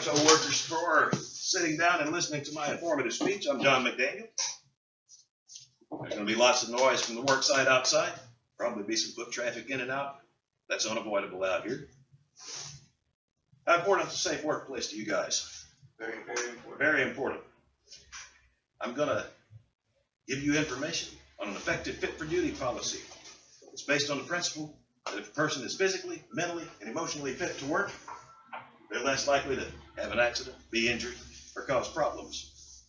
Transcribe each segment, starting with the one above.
co-workers for sitting down and listening to my informative speech. I'm John McDaniel. There's going to be lots of noise from the work site outside. Probably be some foot traffic in and out. That's unavoidable out here. How important is a safe workplace to you guys? Very, very important. Very important. I'm going to give you information on an effective fit for duty policy. It's based on the principle that if a person is physically, mentally, and emotionally fit to work, they're less likely to have an accident, be injured, or cause problems.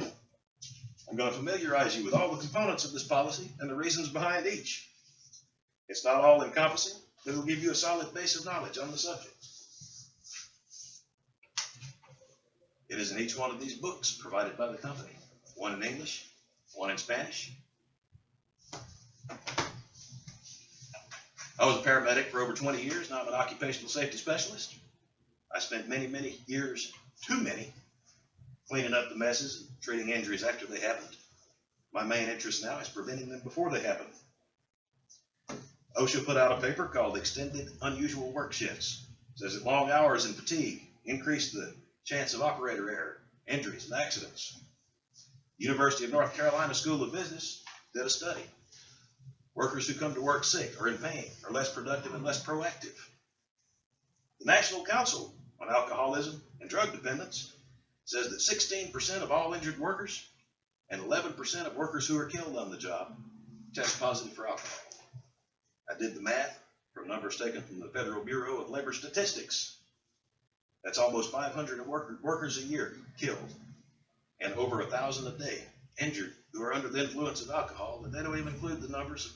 I'm going to familiarize you with all the components of this policy and the reasons behind each. It's not all encompassing, but it'll give you a solid base of knowledge on the subject. It is in each one of these books provided by the company, one in English, one in Spanish. I was a paramedic for over 20 years. Now I'm an occupational safety specialist. I spent many, many years, too many, cleaning up the messes and treating injuries after they happened. My main interest now is preventing them before they happen. OSHA put out a paper called Extended Unusual Work Shifts. It says that long hours and fatigue increase the chance of operator error, injuries, and accidents. University of North Carolina School of Business did a study. Workers who come to work sick or in pain are less productive and less proactive. The National Council on Alcoholism and Drug Dependence says that 16% of all injured workers and 11% of workers who are killed on the job test positive for alcohol. I did the math from numbers taken from the Federal Bureau of Labor Statistics. That's almost 500 workers a year killed and over 1,000 a day injured who are under the influence of alcohol, and they don't even include the numbers of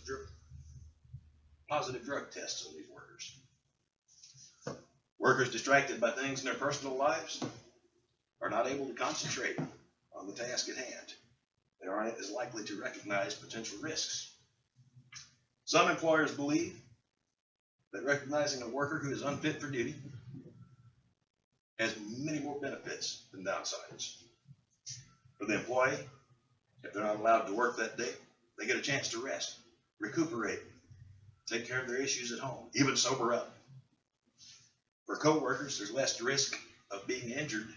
positive drug tests on these workers. Workers distracted by things in their personal lives are not able to concentrate on the task at hand. They aren't as likely to recognize potential risks. Some employers believe that recognizing a worker who is unfit for duty has many more benefits than downsides. For the employee, if they're not allowed to work that day, they get a chance to rest, recuperate, take care of their issues at home, even sober up. For co-workers, there's less risk of being injured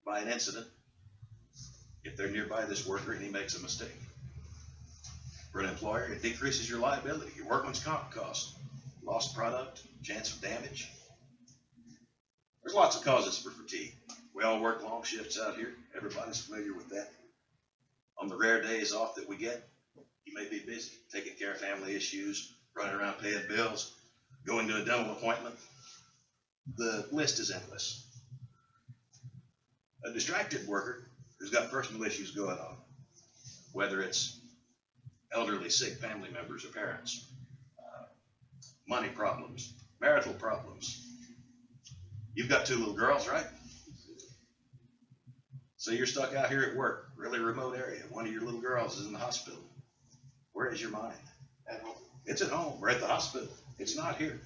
by an incident if they're nearby this worker and he makes a mistake. For an employer, it decreases your liability, your workman's comp costs, lost product, chance of damage. There's lots of causes for fatigue. We all work long shifts out here. Everybody's familiar with that. On the rare days off that we get, you may be busy, taking care of family issues, running around paying bills, going to a dental appointment. The list is endless. A distracted worker who's got personal issues going on, whether it's elderly, sick family members or parents, money problems, marital problems. You've got 2 little girls, right? So you're stuck out here at work, really remote area. One of your little girls is in the hospital. Where is your mind? At home. It's at home or at the hospital. It's not here.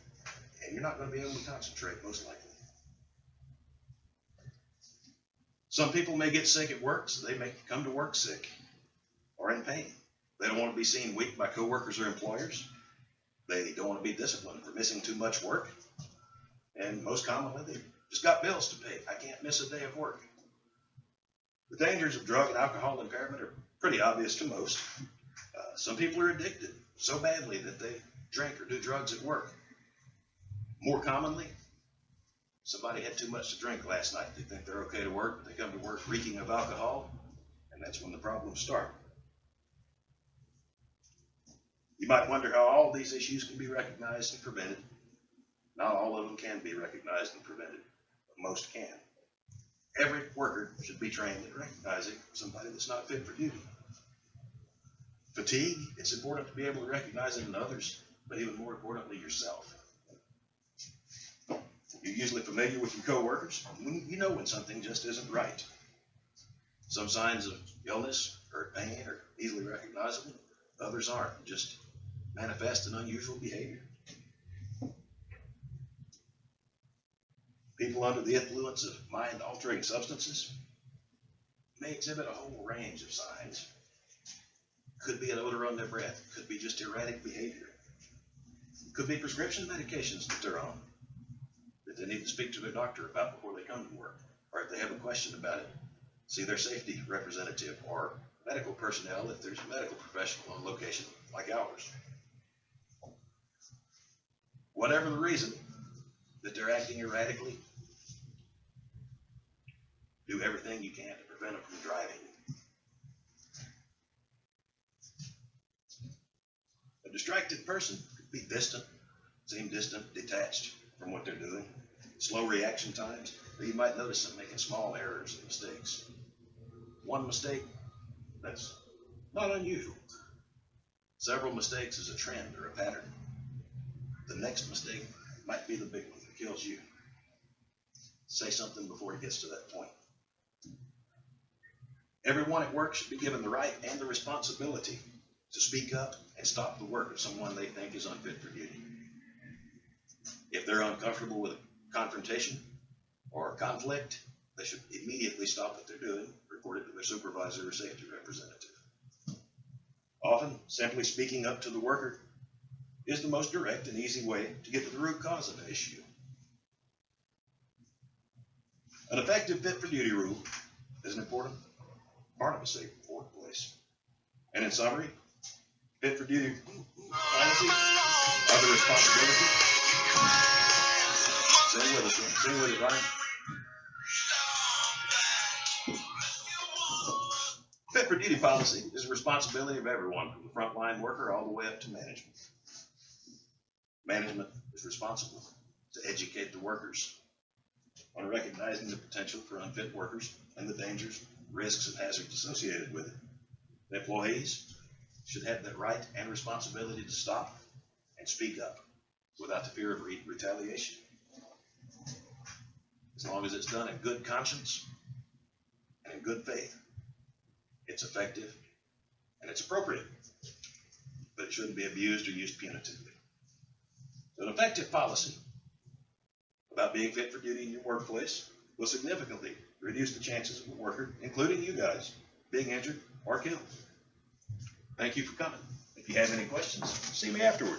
And you're not going to be able to concentrate, most likely. Some people may get sick at work, so they may come to work sick or in pain. They don't want to be seen weak by coworkers or employers. They don't want to be disciplined for missing too much work. And most commonly, they've just got bills to pay. I can't miss a day of work. The dangers of drug and alcohol impairment are pretty obvious to most. Some people are addicted so badly that they drink or do drugs at work. More commonly, somebody had too much to drink last night. They think they're okay to work, but they come to work reeking of alcohol, and that's when the problems start. You might wonder how all these issues can be recognized and prevented. Not all of them can be recognized and prevented, but most can. Every worker should be trained in recognizing somebody that's not fit for duty. Fatigue, it's important to be able to recognize it in others, but even more importantly, yourself. You're usually familiar with your coworkers. You know when something just isn't right. Some signs of illness or pain are easily recognizable. Others aren't, just manifest in unusual behavior. People under the influence of mind-altering substances may exhibit a whole range of signs. Could be an odor on their breath. Could be just erratic behavior. Could be prescription medications that they're on that they need to speak to their doctor about before they come to work, or if they have a question about it, see their safety representative or medical personnel if there's a medical professional on location like ours. Whatever the reason that they're acting erratically, do everything you can to prevent them from driving. A distracted person could be distant, seem distant, detached from what they're doing, slow reaction times, or you might notice them making small errors and mistakes. One mistake, that's not unusual. Several mistakes is a trend or a pattern. The next mistake might be the big one that kills you. Say something before it gets to that point. Everyone at work should be given the right and the responsibility to speak up and stop the work of someone they think is unfit for duty. If they're uncomfortable with a confrontation or a conflict, they should immediately stop what they're doing, report it to their supervisor or safety representative. Often, simply speaking up to the worker is the most direct and easy way to get to the root cause of an issue. An effective fit for duty rule is an important part of a safe workplace. And in summary, fit for duty policy, other responsibility. Sing with us, sing with it, Ryan. Fit for duty policy is the responsibility of everyone, from the frontline worker all the way up to management. Management is responsible to educate the workers on recognizing the potential for unfit workers and the dangers, risks, and hazards associated with it. The employees should have the right and responsibility to stop and speak up without the fear of retaliation. As long as it's done in good conscience and in good faith, it's effective and it's appropriate, but it shouldn't be abused or used punitively. So an effective policy about being fit for duty in your workplace will significantly reduce the chances of a worker, including you guys, being injured or killed. Thank you for coming. If you have any questions, see me afterward.